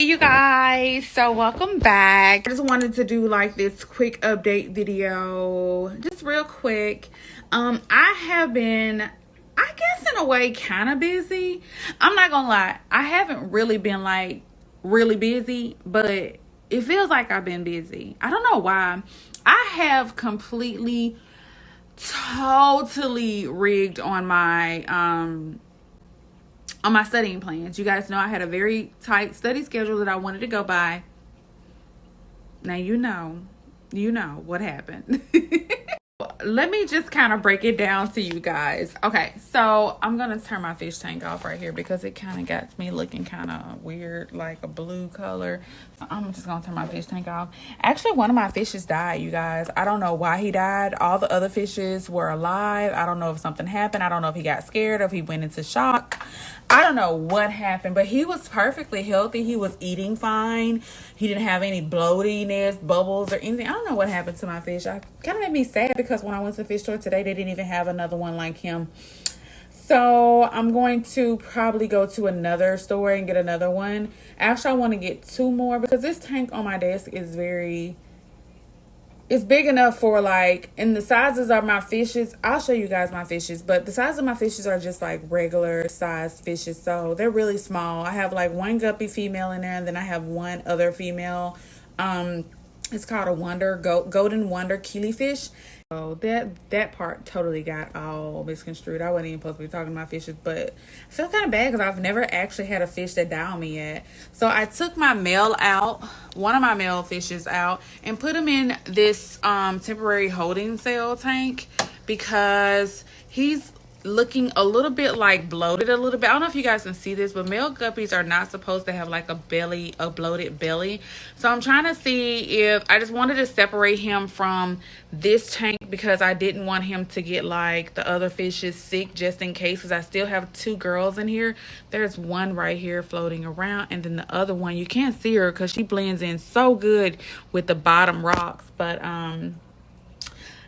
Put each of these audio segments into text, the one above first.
Hey you guys, so welcome back. I just wanted to do like this quick update video, just real quick. I have been, I guess in a way, kind of busy. I'm not gonna lie, I haven't really been like really busy, but it feels like I've been busy. I don't know why. I have completely totally rigged on my studying plans. You guys know I had a very tight study schedule that I wanted to go by. Now you know what happened. Let me just kind of break it down to you guys. Okay, so I'm gonna turn my fish tank off right here because it kind of got me looking kind of weird, like a blue color. So I'm just gonna turn my fish tank off. Actually, one of my fishes died, you guys. I don't know why he died. All the other fishes were alive. I don't know if something happened. I don't know if he got scared or if he went into shock. I don't know what happened, but he was perfectly healthy. He was eating fine. He didn't have any bloatiness, bubbles, or anything. I don't know what happened to my fish. I kind of made me sad because when I went to the fish store today, they didn't even have another one like him. So I'm going to probably go to another store and get another one. Actually, I want to get two more because this tank on my desk is it's big enough for like, and the sizes of my fishes, I'll show you guys my fishes, but the size of my fishes are just like regular size fishes. So they're really small. I have like one guppy female in there, and then I have one other female. It's called a golden wonder killifish. So that part totally got all misconstrued. I wasn't even supposed to be talking about fishes, but I feel kind of bad because I've never actually had a fish that died on me yet. So I took my male out, one of my male fishes out, and put him in this temporary holding cell tank because he's looking a little bit like bloated a little bit. I don't know if you guys can see this, but male guppies are not supposed to have like a bloated belly. So I'm trying to see if I just wanted to separate him from this tank because I didn't want him to get like the other fishes sick just in case, because I still have two girls in here. There's one right here floating around, and then the other one, you can't see her because she blends in so good with the bottom rocks. But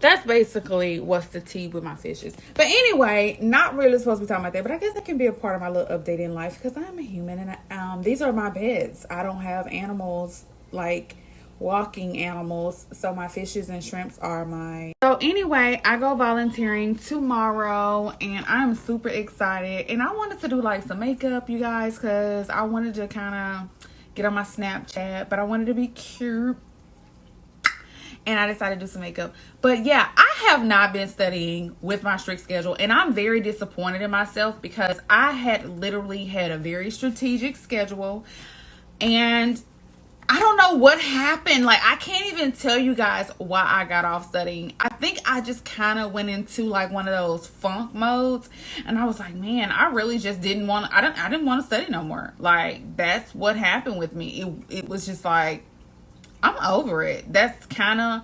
that's basically what's the tea with my fishes. But anyway, not really supposed to be talking about that, but I guess that can be a part of my little update in life because I'm a human, and these are my pets. I don't have animals, like walking animals, so my fishes and shrimps are my... So anyway, I go volunteering tomorrow, and I'm super excited, and I wanted to do like some makeup, you guys, because I wanted to kind of get on my Snapchat, but I wanted to be cute. And I decided to do some makeup. But yeah, I have not been studying with my strict schedule. And I'm very disappointed in myself because I had literally had a very strategic schedule. And I don't know what happened. Like, I can't even tell you guys why I got off studying. I think I just kind of went into like one of those funk modes. And I was like, man, I really just didn't want to, I didn't want to study no more. Like, that's what happened with me. It was just like, I'm over it. That's kind of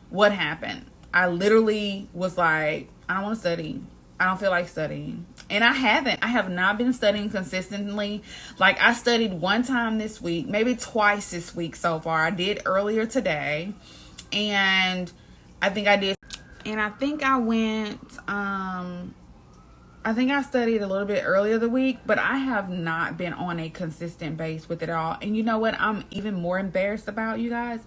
what happened. I literally was like, I don't want to study. I don't feel like studying. And I have not been studying consistently. Like, I studied one time this week, maybe twice this week so far. I did earlier today. And I think I did. And I think I went, I think I studied a little bit earlier the week, but I have not been on a consistent base with it all. And you know what I'm even more embarrassed about, you guys?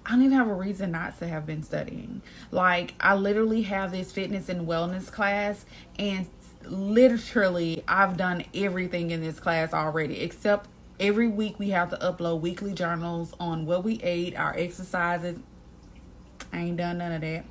I don't even have a reason not to have been studying. Like, I literally have this fitness and wellness class, and literally I've done everything in this class already, except every week we have to upload weekly journals on what we ate, our exercises. I ain't done none of that.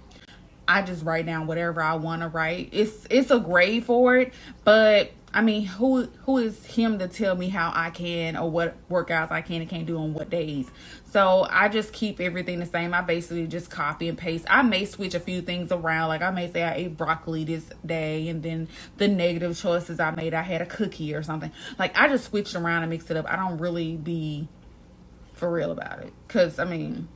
I just write down whatever I want to write. It's a grade for it, but I mean, who is him to tell me how I can or what workouts I can and can't do on what days? So I just keep everything the same. I basically just copy and paste. I may switch a few things around. Like, I may say I ate broccoli this day, and then the negative choices I made, I had a cookie or something. Like, I just switch around and mix it up. I don't really be for real about it because, I mean,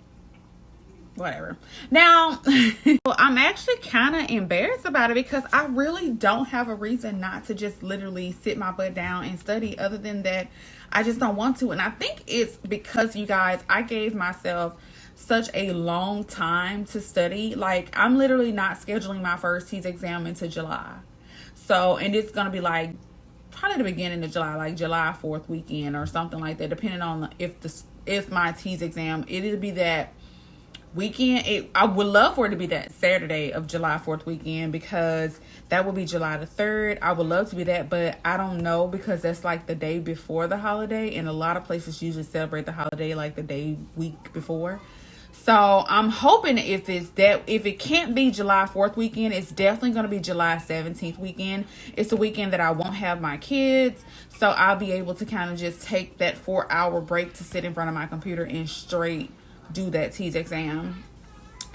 whatever. Now, I'm actually kind of embarrassed about it because I really don't have a reason not to just literally sit my butt down and study. Other than that, I just don't want to. And I think it's because, you guys, I gave myself such a long time to study. Like, I'm literally not scheduling my first TEAS exam until July. So, and it's going to be like probably the beginning of July, like July 4th weekend or something like that, depending on if my TEAS exam, it'll be that weekend. I would love for it to be that Saturday of July 4th weekend, because that will be July the 3rd. I would love to be that, but I don't know, because that's like the day before the holiday, and a lot of places usually celebrate the holiday like the week before. So I'm hoping if it can't be July 4th weekend, it's definitely going to be July 17th weekend. It's the weekend that I won't have my kids. So I'll be able to kind of just take that 4-hour break to sit in front of my computer and straight do that TEAS exam.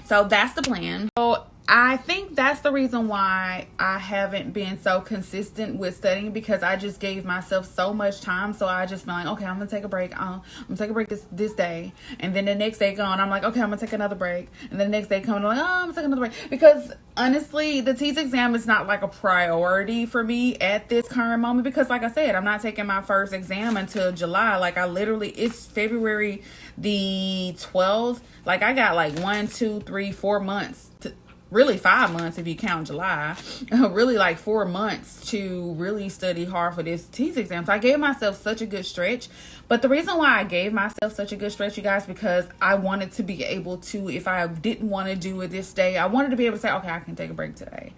So that's the plan. So I think that's the reason why I haven't been so consistent with studying, because I just gave myself so much time. So I just been like, okay, I'm gonna take a break. I'm gonna take a break this day, and then the next day gone, I'm like, okay, I'm gonna take another break, and then the next day coming, I'm like, oh, I'm gonna take another break. Because honestly, the TEAS exam is not like a priority for me at this current moment, because like I said, I'm not taking my first exam until July. Like it's February the 12th. Like I got like 1, 2, 3, 4 months really 5 months if you count July, really like 4 months to really study hard for this TEAS exam. So I gave myself such a good stretch. But the reason why I gave myself such a good stretch, you guys, because I wanted to be able to, if I didn't want to do it this day, I wanted to be able to say, okay, I can take a break today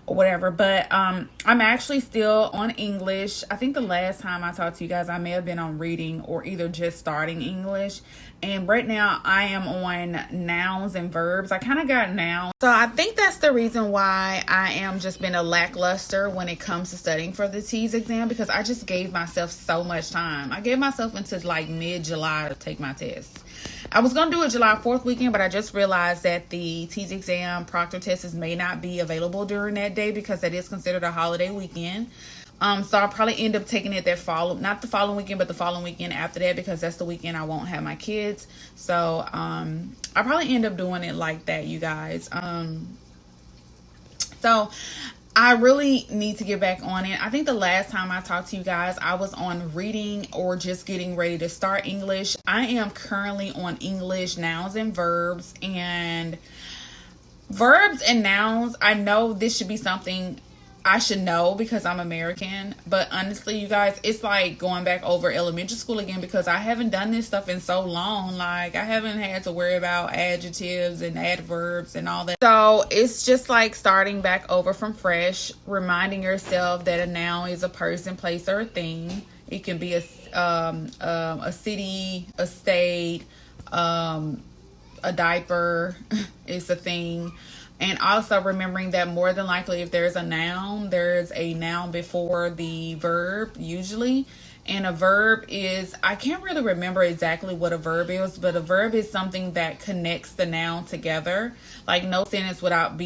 or whatever. But I'm actually still on English. I think the last time I talked to you guys, I may have been on reading or either just starting English. And right now I am on nouns and verbs. I kind of got nouns. So I think that's the reason why I am just been a lackluster when it comes to studying for the TEAS exam, because I just gave myself so much time. I gave myself until like mid-July to take my test. I was going to do it July 4th weekend, but I just realized that the TEAS exam proctor tests may not be available during that day, because that is considered a holiday weekend. So I'll probably end up taking it not the following weekend, but the following weekend after that, because that's the weekend I won't have my kids. So I'll probably end up doing it like that, you guys. So I really need to get back on it. I think the last time I talked to you guys, I was on reading or just getting ready to start English. I am currently on English nouns and verbs. And verbs and nouns, I know this should be something I should know because I'm American, but honestly, you guys, it's like going back over elementary school again, because I haven't done this stuff in so long. Like I haven't had to worry about adjectives and adverbs and all that. So it's just like starting back over from fresh, reminding yourself that a noun is a person, place, or a thing. It can be a city, a state, a diaper is a thing. And also remembering that more than likely, if there's a noun, there's a noun before the verb usually. And a verb is, I can't really remember exactly what a verb is, but a verb is something that connects the noun together. Like no sentence would not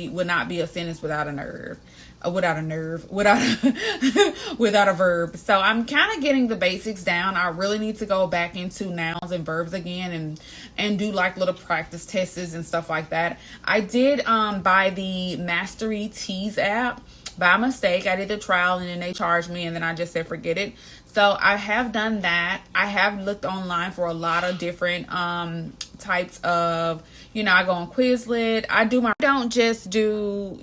be a sentence without a nerve. Without a verb. So I'm kind of getting the basics down. I really need to go back into nouns and verbs again and do like little practice tests and stuff like that. I did buy the Mastery TEAS app by mistake. I did the trial and then they charged me, and then I just said forget it. So I have done that. I have looked online for a lot of different types of, I go on Quizlet. I don't just do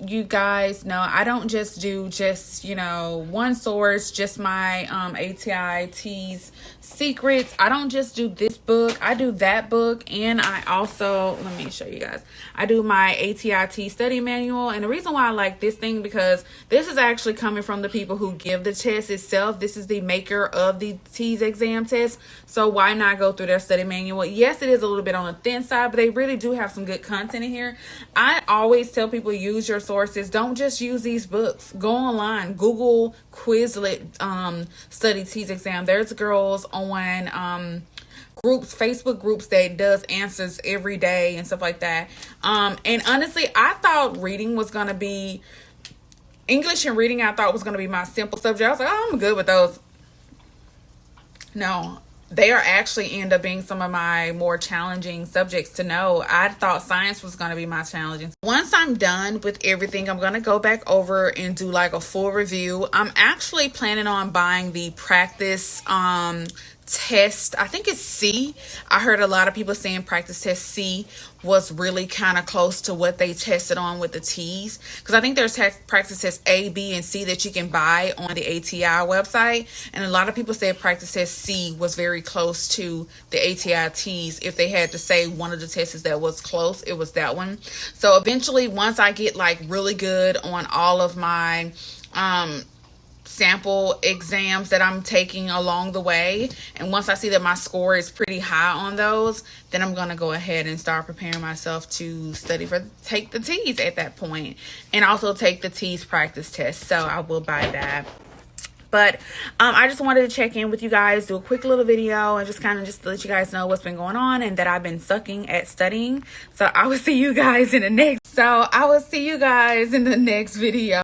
one source, just my ATI TEAS secrets. I don't just do this book. I do that book. And I also, let me show you guys. I do my ATI TEAS study manual. And the reason why I like this thing, because this is actually coming from the people who give the test itself. This is the maker of the TEAS exam test. So why not go through their study manual? Yes, it is a little bit on the thin side, but they really do have some good content in here. I always tell people, use your sources. Don't just use these books. Go online, Google Quizlet study TEAS exam. There's girls on Facebook groups that does answers every day and stuff like that. And honestly, I thought reading was going to be English and reading. I thought was going to be my simple subject. I was like, oh, I'm good with those. No, they are actually end up being some of my more challenging subjects to know. I thought science was going to be my challenging. Once I'm done with everything, I'm going to go back over and do like a full review. I'm actually planning on buying the practice test, I think it's C. I heard a lot of people saying practice test C was really kind of close to what they tested on with the TEAS, because I think there's practice test A, B, and C that you can buy on the ATI website, and a lot of people said practice test C was very close to the ATI TEAS. If they had to say one of the tests that was close, it was that one. So eventually, once I get like really good on all of my sample exams that I'm taking along the way, and once I see that my score is pretty high on those, then I'm going to go ahead and start preparing myself to take the TEAS at that point, and also take the TEAS practice test. So I will buy that. But I just wanted to check in with you guys, do a quick little video, and just let you guys know what's been going on and that I've been sucking at studying. So I will see you guys in the next video.